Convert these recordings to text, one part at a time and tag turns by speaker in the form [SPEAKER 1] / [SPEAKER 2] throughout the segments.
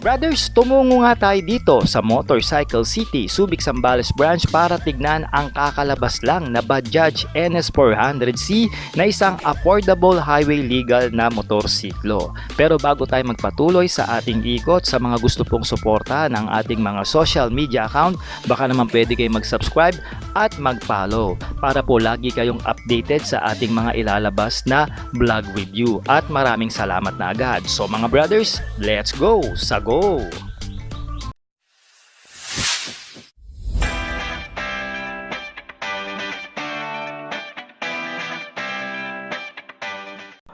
[SPEAKER 1] Brothers, tumungo nga tayo dito sa Motorcycle City, Subic Zambales branch para tignan ang kakalabas lang na Bajaj NS400C na isang affordable highway legal na motorsiklo. Pero bago tayo magpatuloy sa ating ikot, sa mga gusto pong suporta ng ating mga social media account, baka naman pwede kayo mag-subscribe at mag-follow para po lagi kayong updated sa ating mga ilalabas na vlog review. At maraming salamat na agad. So mga brothers, let's go! Sa go!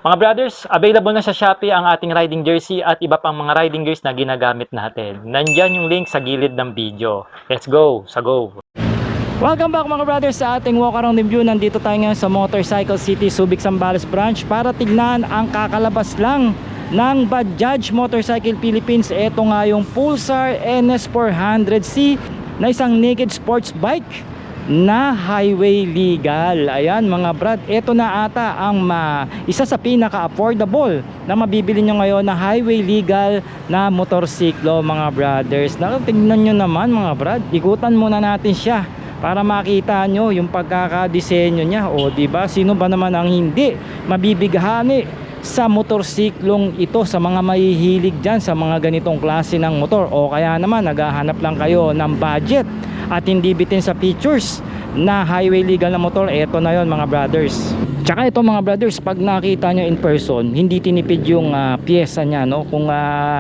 [SPEAKER 1] Mga brothers, available na sa Shopee ang ating riding jersey at iba pang mga riding gears na ginagamit natin. Nandyan yung link sa gilid ng video. Let's go! Sa go! Welcome back mga brothers sa ating walk around review. Nandito tayo ngayon sa Motorcycle City, Subic Zambales branch para tignan ang kakalabas lang ng Bajaj Motorcycle Philippines. Ito nga yung Pulsar NS400C na isang naked sports bike na highway legal. Ayan mga brad, ito na ata ang isa sa pinaka-affordable na mabibili nyo ngayon na highway legal na motorsiklo mga brothers. Tingnan nyo naman mga brad, ikutan muna natin siya para makita nyo yung pagkakadesenyo niya. O diba, sino ba naman ang hindi mabibighani sa motorsiklong ito, sa mga mahihilig dyan sa mga ganitong klase ng motor, o kaya naman naghahanap lang kayo ng budget at hindi bitin sa features na highway legal na motor. Eto na yon mga brothers. Tsaka ito mga brothers, pag nakita nyo in person, hindi tinipid yung pyesa nya, no? Kung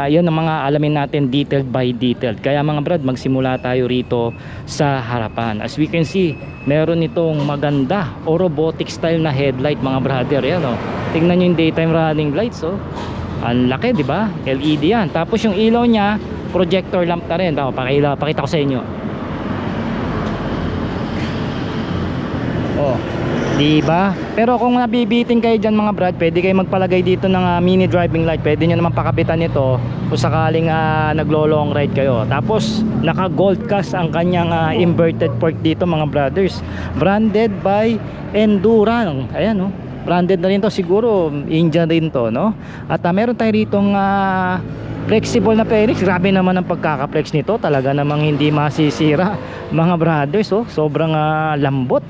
[SPEAKER 1] yun ang mga alamin natin detail by detail. Kaya mga brad, magsimula tayo rito sa harapan. As we can see, meron itong maganda o robotic style na headlight mga brother. Yan, oh. Tingnan nyo yung daytime running lights, oh. Ang laki, di ba? LED yan. Tapos yung ilaw nya, projector lamp na rin. Pakita ko sa inyo. Oh, di ba? Pero kung nabibitin kayo diyan mga brad, pwede kayo magpalagay dito ng mini driving light. Pwede niyo naman pakapitan nito kung sakaling naglo-long ride kayo. Tapos naka gold cast ang kanyang inverted fork dito mga brothers. Branded by Endurance. Ayan, oh. Branded na rin to, siguro Indian rin to, no? At meron tayo ritong flexible na fairings. Grabe naman ang pagkaka-flex nito. Talaga namang hindi masisira mga brothers, oh. Sobrang lambot.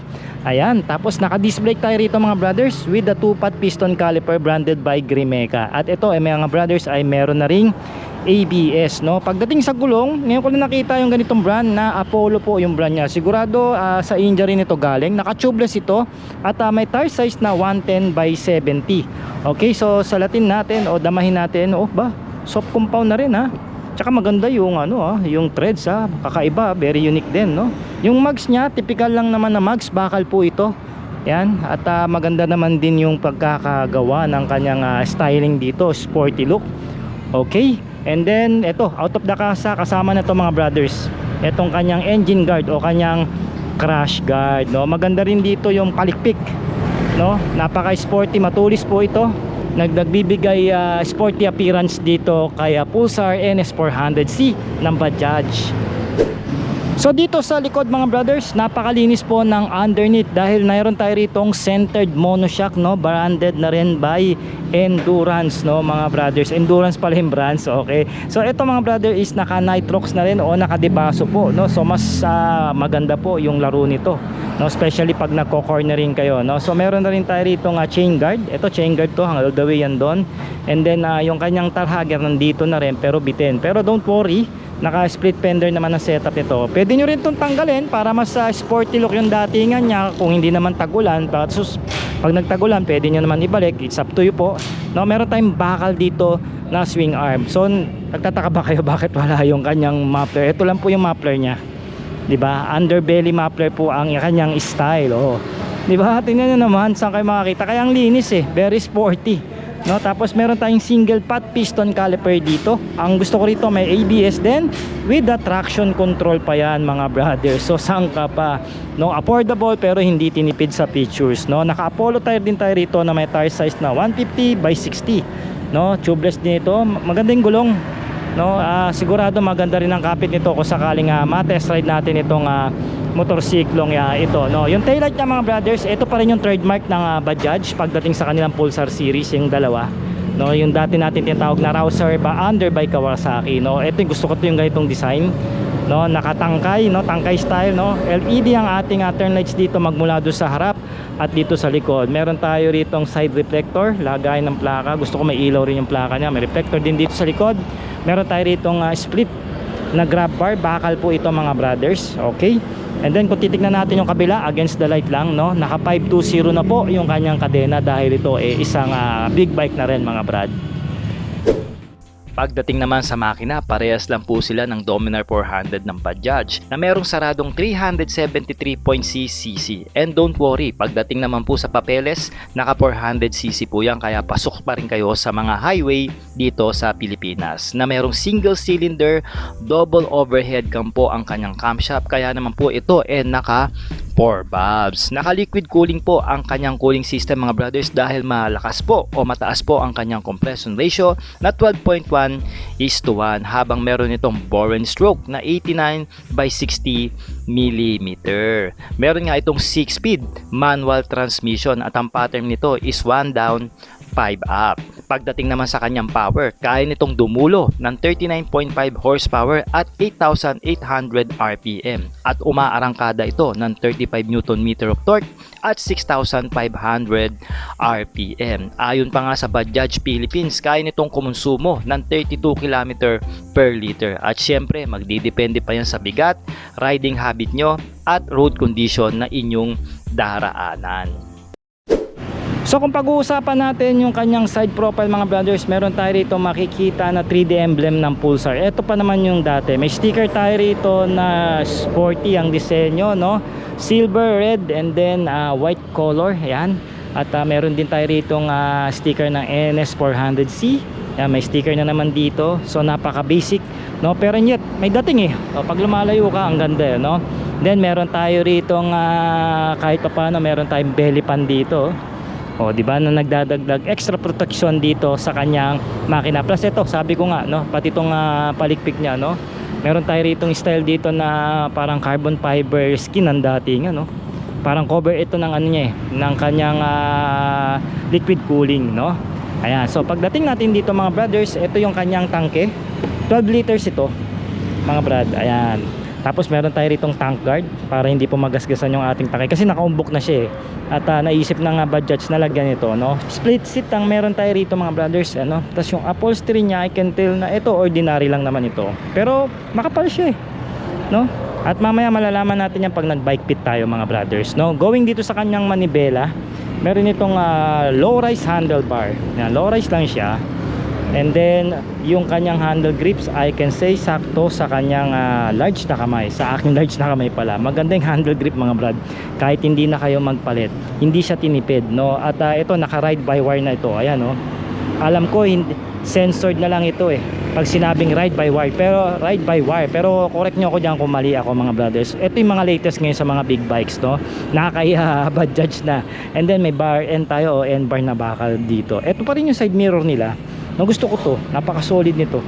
[SPEAKER 1] Ayan, tapos naka-display tayo rito mga brothers with the 2-pot piston caliper branded by Grimeca. At ito mga brothers ay meron na ring ABS, no? Pagdating sa gulong, ngayon ko na nakita yung ganitong brand na Apollo po yung brand niya. Sigurado sa India rin ito galing. Naka-tubeless ito at may tire size na 110 by 70. Okay, so salatin natin o damahin natin. Oh ba, soft compound na rin ha. Tsaka maganda yung yung treads ha. Kakaiba, very unique din, no? Yung mags niya, typical lang naman na mags, bakal po ito. Yan, at maganda naman din yung pagkakagawa ng kanyang styling dito, sporty look. Okay, and then ito, out of the casa, kasama na to mga brothers, itong kanyang engine guard o kanyang crash guard, no? Maganda rin dito yung palikpik, no? Napaka sporty, matulis po ito. Nagbibigay sporty appearance dito kay Pulsar NS400C ng Bajaj. So dito sa likod mga brothers, napakalinis po ng underneath dahil mayroon tayo ritong centered monoshock, no? Branded na rin by Endurance, no mga brothers. Endurance pala yung brands, okay? So ito mga brother is naka nitrox na rin o naka debaso po, no? So mas maganda po yung laro nito, no? Especially pag nagko-cornering kayo, no? So meron na rin tayo ritong chain guard. Ito chain guard to, all the way yan doon. And then yung kanyang tarhager nandito na rin pero bitin. Pero don't worry, naka split fender naman ang setup nito. Pwede nyo rin itong tanggalin para mas sporty look yung datingan niya kung hindi naman tagulan. Pag nagtagulan pwede nyo naman ibalik, it's up to you po, no? Meron tayong bakal dito na swing arm. So nagtataka ba kayo bakit wala yung kanyang muffler? Ito lang po yung muffler nya, diba? Underbelly muffler po ang kanyang style, oh. Diba? Tingnan nyo naman saan kayo makakita. Kaya ang linis very sporty, no? Tapos meron tayong single pot piston caliper dito. Ang gusto ko rito may ABS din with the traction control pa yan mga brothers. So saan ka pa, no? Affordable pero hindi tinipid sa features, no? Naka Apollo tire din tayo rito na may tire size na 150 by 60, no? Tubeless din ito. Magandang gulong, no? Sigurado maganda rin ang kapit nito kung sakaling ma-test ride natin itong motorsiklong ito, no? Yung taillight niya mga brothers, ito pa rin yung trademark ng Bajaj pagdating sa kanilang Pulsar series, yung dalawa, no, yung dati natin tinatawag na Rouser under by Kawasaki, no. Ito yung gusto ko, yung ganitong design, no, nakatangkay, no, tangkay style, no. LED ang ating turn lights dito magmula doon sa harap at dito sa likod. Meron tayo ritong side reflector, lagay ng plaka. Gusto ko may ilaw rin yung plaka niya. May reflector din dito sa likod. Meron tayo ritong split na grab bar, bakal po ito mga brothers. Okay, and then kung titignan natin yung kabila, against the light lang, no, naka 520 na po yung kanyang kadena dahil ito isang big bike na rin mga brad. Pagdating naman sa makina, parehas lang po sila ng Dominar 400 ng Bajaj na merong saradong 373.6cc. And don't worry, pagdating naman po sa papeles, naka 400cc po yan, kaya pasok pa rin kayo sa mga highway dito sa Pilipinas. Na merong single cylinder, double overhead cam po ang kanyang camshaft, kaya naman po ito naka 4 valves. Naka liquid cooling po ang kanyang cooling system mga brothers dahil malakas po o mataas po ang kanyang compression ratio na 12.1:1 habang meron itong bore and stroke na 89/60 mm. Meron nga itong 6-speed manual transmission at ang pattern nito is 1 down 5 up. Pagdating naman sa kanyang power, kaya nitong dumulo ng 39.5 horsepower at 8,800 RPM at umaarangkada ito ng 35 Nm of torque at 6,500 RPM. Ayon pa nga sa Bajaj Philippines, kaya nitong kumonsumo ng 32 km per liter at syempre magdidepende pa yan sa bigat, riding habit nyo at road condition na inyong daraanan. So kung pag-uusapan natin yung kanyang side profile mga brothers, meron tayo rito makikita na 3D emblem ng Pulsar. Ito pa naman yung dati. May sticker tayo rito na sporty ang disenyo, no? Silver, red, and then white color. Ayan. At meron din tayo rito sticker ng NS400C. Ayan, may sticker na naman dito. So napaka basic, no? Pero yet may dating o, pag lumalayo ka ang ganda, no? Then meron tayo rito kahit pa paano meron tayong belly pan dito. O, di ba, na nagdadagdag extra protection dito sa kanyang makina. Plus ito, sabi ko nga, no, pati itong palikpik niya, no. Meron tayo ritong style dito na parang carbon fiber skin ang dating, no. Parang cover ito ng ano niya ng kanyang liquid cooling, no. Ayan, so pagdating natin dito mga brothers, ito yung kanyang tangke. 12 liters ito, mga brad. Ayan. Tapos meron tayo ritong tank guard para hindi po magasgasan yung ating tangke kasi nakaumbok na siya at naisip na nga Bajaj na lagyan ito, no. Split seat ang meron tayo rito mga brothers, ano. Tapos yung upholstery niya, I can tell na ito ordinary lang naman ito, pero makapal siya no. At mamaya malalaman natin yan pag nag bike pit tayo mga brothers, no. Going dito sa kanyang manibela, meron itong low rise handlebar. Yan, low rise lang siya. And then yung kanyang handle grips, I can say sakto sa kanyang large na kamay. Sa aking large na kamay pala, maganda yung handle grip mga brad. Kahit hindi na kayo magpalit, hindi siya tinipid, no. At ito naka ride by wire na ito. Ayan, no. Alam ko censored na lang ito pag sinabing ride by wire, pero correct nyo ako dyan kung mali ako mga brothers. Ito yung mga latest ngayon sa mga big bikes, no. Nakakaya Bajaj na. And then may bar end tayo, end bar na bakal dito. Ito pa rin yung side mirror nila. No, gusto ko to, napaka solid nito.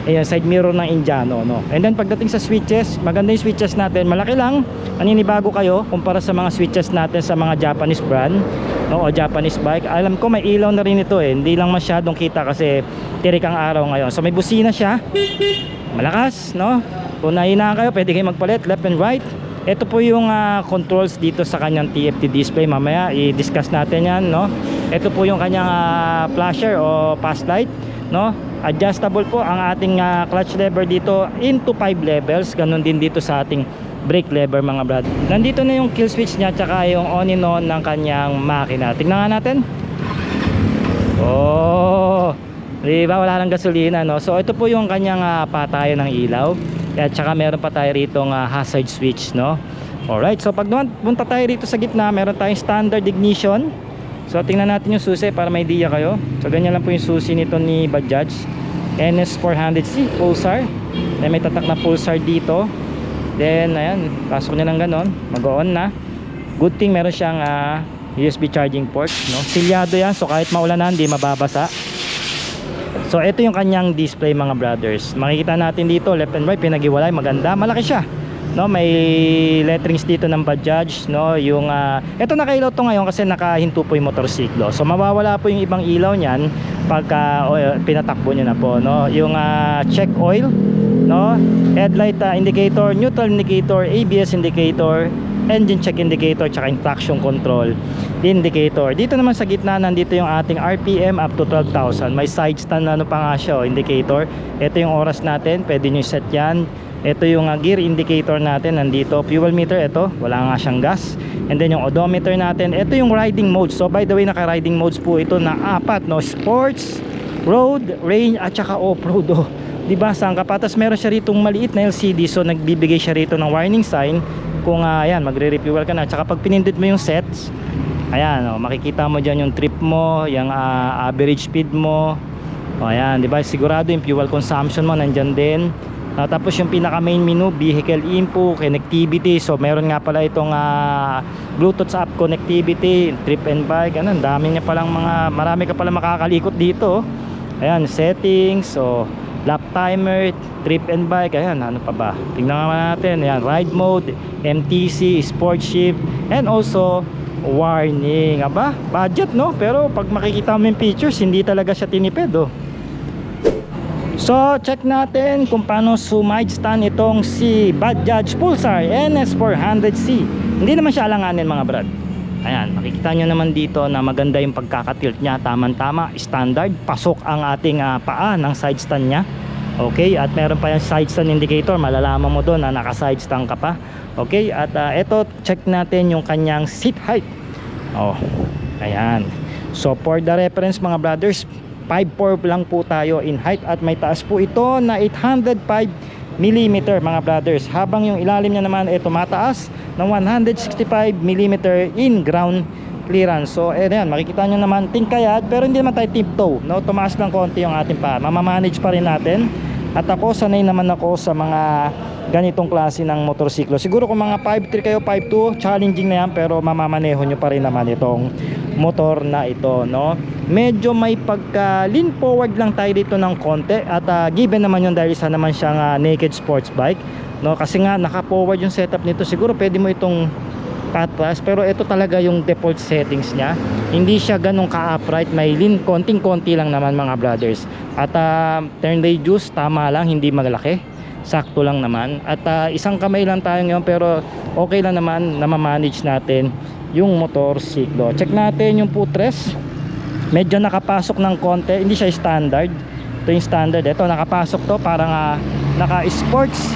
[SPEAKER 1] Ayan, side mirror ng Indiano, no. And then pagdating sa switches, maganda yung switches natin, malaki lang, naninibago kayo kumpara sa mga switches natin sa mga Japanese brand, no, o Japanese bike. Alam ko may ilaw na rin ito hindi lang masyadong kita kasi tirik ang araw ngayon. So may busina siya, malakas, no. Kung nahinaan kayo, pwede kayo magpalit left and right. Ito po yung controls dito sa kanyang TFT display, mamaya i-discuss natin yan, no. Ito po yung kanyang flasher o pass light, no. Adjustable po ang ating clutch lever dito into 5 levels. Ganun din dito sa ating brake lever mga brad. Nandito na yung kill switch niya tsaka yung on and on ng kanyang makina. Tingnan nga natin. Oh, diba wala nang gasolina, no. So ito po yung kanyang patayan ng ilaw. At saka meron pa tayo rito hazard switch, no. Alright, so pag punta tayo rito sa gitna, meron tayong standard ignition. So tingnan natin yung susi para may idea kayo. So ganyan lang po yung susi nito ni Bajaj NS400C Pulsar. Then may tatak na Pulsar dito. Then ayan, pasok niya lang ganon, mag-on na. Good thing meron siyang USB charging port, no. Silyado yan, so kahit maulanan hindi mababasa. So ito yung kanyang display mga brothers. Makikita natin dito left and right, pinag-iwalay, maganda, malaki siya. no, may letterings dito ng Bajaj, no, yung ito nakailaw to ngayon kasi nakahinto po yung motorsiklo, so mawawala po yung ibang ilaw niyan pagka pinatakbo nyo na po, no, yung check oil, no, headlight indicator, neutral indicator, ABS indicator, engine check indicator, tsaka yung traction control indicator. Dito naman sa gitna nandito yung ating RPM up to 12,000, may side stand na ano pa nga siya, indicator. Ito yung oras natin, pwede nyo set yan. Ito yung gear indicator natin, nandito. Fuel meter, ito, wala nga siyang gas. And then yung odometer natin, ito yung riding mode. So by the way, naka riding modes po ito na 4, no, sports, road, range, at saka off-road. Oh, diba, saan ka pa? Tapos meron siya ritong maliit na LCD, so nagbibigay siya rito ng warning sign kung ayan, magre-refuel ka na. Tsaka pag pinindot mo yung sets, ayan, oh, makikita mo dyan yung trip mo, yung average speed mo. O, ayan, diba, sigurado yung fuel consumption mo nandyan din. Tapos yung pinaka main menu, vehicle info, connectivity. So meron nga pala itong Bluetooth app connectivity, trip and bike. Ano, dami niya palang marami ka pala makakalikot dito. Ayan, settings, so lap timer, trip and bike. Ayan, ano pa ba? Tingnan naman natin. Ayan, ride mode, MTC, sport shift, and also warning. Aba, budget, no? Pero pag makikita mo yung features, hindi talaga siya tinipid, oh. So check natin kung paano sumide-stand itong si Bajaj Pulsar NS400C. Hindi naman siya alanganin mga brad. Ayan, makikita nyo naman dito na maganda yung pagkakatilt niya, tamang-tama, standard. Pasok ang ating paa ng side stand niya. Okay, at meron pa yung side stand indicator, malalaman mo doon na naka-side stand ka pa. Okay, at ito, check natin yung kanyang seat height. Oh, ayan. So for the reference mga brothers, 5'4" lang po tayo in height at may taas po ito na 805 mm mga brothers, habang yung ilalim niya naman ay tumataas ng 165 mm in ground clearance. So ayan, makikita nyo naman tingkayad pero hindi naman tayo tiptoe, no? Tumaas lang konti yung ating pa, mamamanage pa rin natin. At ako, sanay naman ako sa mga ganitong klase ng motorsiklo. Siguro kung mga 5'3 kayo, 5'2, challenging na yan, pero mamamaneho nyo pa rin naman itong motor na ito, no? Medyo may pagka lean forward lang tayo dito ng konti. At given naman yun dahil isa naman siyang naked sports bike, no? Kasi nga naka forward yung setup nito. Siguro pwede mo itong patras, pero ito talaga yung default settings niya. Hindi siya ganun ka-upright, may lean, konting-konti lang naman mga brothers. At turn radius, tama lang, hindi maglaki, sakto lang naman. At isang kamay lang tayo ngayon, pero okay lang naman na ma-manage natin yung motorsiklo. Check natin yung footrest, medyo nakapasok ng konti, hindi siya standard. Ito yung standard, ito nakapasok to, parang naka-sports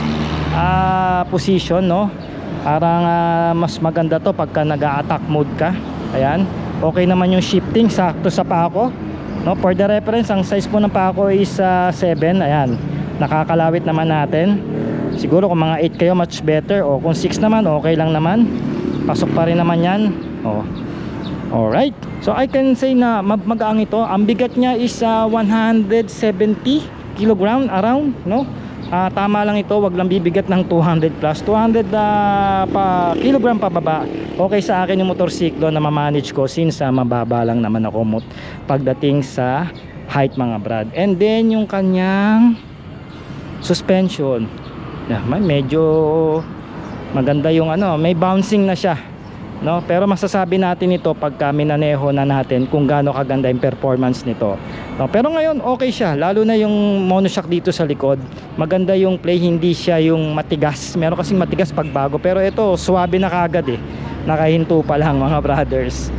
[SPEAKER 1] position, no? Parang mas maganda to pagka nag-a-attack mode ka. Ayan, okay naman yung shifting, sakto sa pako, no? For the reference, ang size po ng pako is 7. Ayan, nakakalawit naman natin. Siguro kung mga 8 kayo, much better. O kung 6 naman, okay lang naman, pasok pa rin naman yan. Alright, so I can say na magaang ito. Ang bigat niya is 170 kg around, no? Tama lang ito, wag lang bibigat ng 200 plus 200 pa kilogram pa baba. Okay sa akin yung motorsiklo na ma-manage ko, since mababa lang naman ako pagdating sa height mga brad. And then yung kanyang suspension, medyo maganda yung may bouncing na siya, no? Pero masasabi natin ito pagka minaneho na natin kung gaano kaganda yung performance nito, no? Pero ngayon okay siya, lalo na yung monoshock dito sa likod. Maganda yung play, hindi siya yung matigas. Meron kasing matigas pag bago, pero ito suwabe na kagad eh, nakahinto pa lang mga brothers.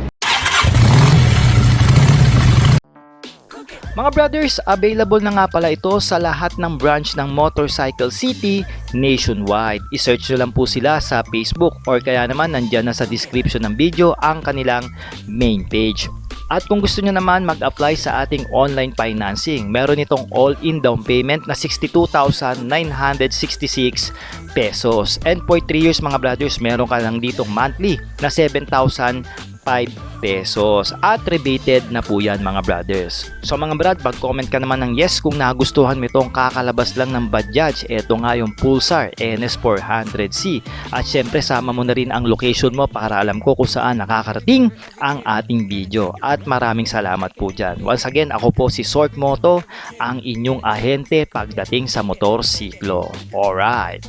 [SPEAKER 2] Mga brothers, available na nga pala ito sa lahat ng branch ng Motorcycle City nationwide. I-search nyo lang po sila sa Facebook or kaya naman nandyan na sa description ng video ang kanilang main page. At kung gusto nyo naman mag-apply sa ating online financing, meron itong all-in down payment na 62,966 pesos. And for 3 years mga brothers, meron ka lang ditong monthly na 7,005 pesos at rebated na po yan mga brothers. So mga brad, mag-comment ka naman ng yes kung nagustuhan mo itong kakalabas lang ng Bajaj. Ito nga yung Pulsar NS400C, at syempre sama mo na rin ang location mo para alam ko kung saan nakakarating ang ating video. At maraming salamat po dyan. Once again, ako po si Sork Moto, ang inyong ahente pagdating sa motorsiklo. Alright.